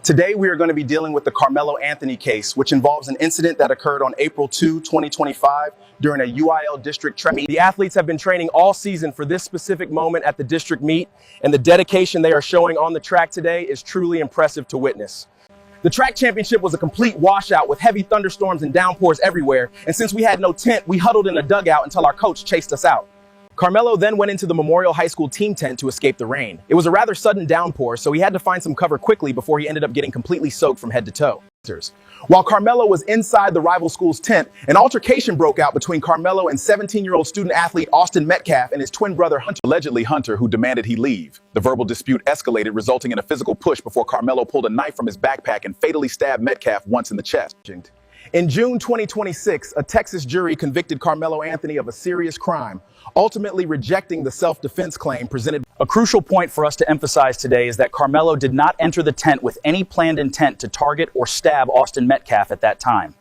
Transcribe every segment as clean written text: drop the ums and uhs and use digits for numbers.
Today, we are going to be dealing with the Carmelo Anthony case, which involves an incident that occurred on April 2, 2025, during a UIL district track meet. The athletes have been training all season for this specific moment at the district meet, and the dedication they are showing on the track today is truly impressive to witness. The track championship was a complete washout with heavy thunderstorms and downpours everywhere, and since we had no tent, we huddled in a dugout until our coach chased us out. Carmelo then went into the Memorial High School team tent to escape the rain. It was a rather sudden downpour, so he had to find some cover quickly before he ended up getting completely soaked from head to toe. While Carmelo was inside the rival school's tent, an altercation broke out between Carmelo and 17-year-old student athlete Austin Metcalf and his twin brother Hunter. Allegedly Hunter, who demanded he leave. The verbal dispute escalated, resulting in a physical push before Carmelo pulled a knife from his backpack and fatally stabbed Metcalf once in the chest. In June 2026, a Texas jury convicted Carmelo Anthony of a serious crime, ultimately rejecting the self-defense claim presented. A crucial point for us to emphasize today is that Carmelo did not enter the tent with any planned intent to target or stab Austin Metcalf at that time.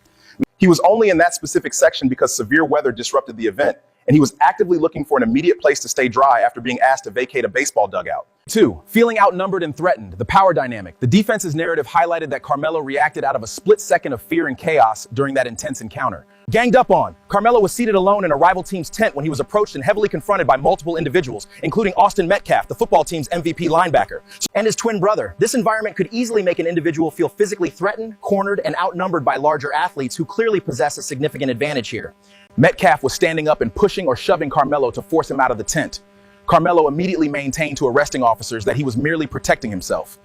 He was only in that specific section because severe weather disrupted the event, and he was actively looking for an immediate place to stay dry after being asked to vacate a baseball dugout. 2. Feeling outnumbered and threatened, the power dynamic. The defense's narrative highlighted that Carmelo reacted out of a split second of fear and chaos during that intense encounter. Ganged up on, Carmelo was seated alone in a rival team's tent when he was approached and heavily confronted by multiple individuals, including Austin Metcalf, the football team's MVP linebacker, and his twin brother. This environment could easily make an individual feel physically threatened, cornered, and outnumbered by larger athletes who clearly possess a significant advantage here. Metcalf was standing up and pushing or shoving Carmelo to force him out of the tent. Carmelo immediately maintained to arresting officers that he was merely protecting himself.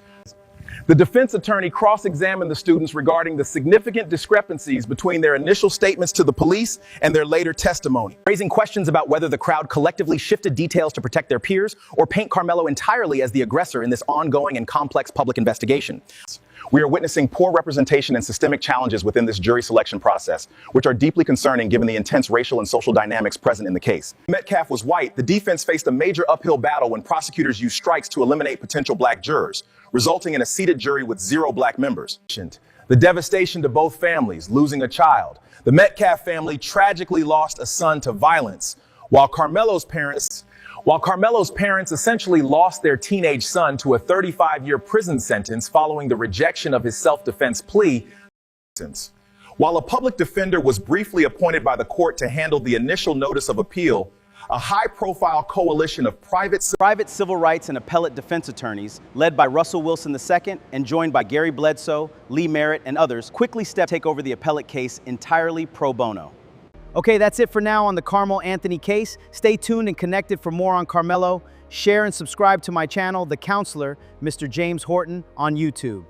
The defense attorney cross-examined the students regarding the significant discrepancies between their initial statements to the police and their later testimony, raising questions about whether the crowd collectively shifted details to protect their peers or paint Carmelo entirely as the aggressor in this ongoing and complex public investigation. We are witnessing poor representation and systemic challenges within this jury selection process, which are deeply concerning given the intense racial and social dynamics present in the case. Metcalf was white. The defense faced a major uphill battle when prosecutors used strikes to eliminate potential black jurors, resulting in a seated jury with 0 black members. The devastation to both families, losing a child. The Metcalf family tragically lost a son to violence, while Carmelo's parents essentially lost their teenage son to a 35-year prison sentence following the rejection of his self-defense plea. While a public defender was briefly appointed by the court to handle the initial notice of appeal, a high-profile coalition of private civil rights and appellate defense attorneys, led by Russell Wilson II and joined by Gary Bledsoe, Lee Merritt, and others, quickly stepped to take over the appellate case entirely pro bono. Okay, that's it for now on the Carmelo Anthony case. Stay tuned and connected for more on Carmelo. Share and subscribe to my channel, The Counselor, Mr. James Horton, on YouTube.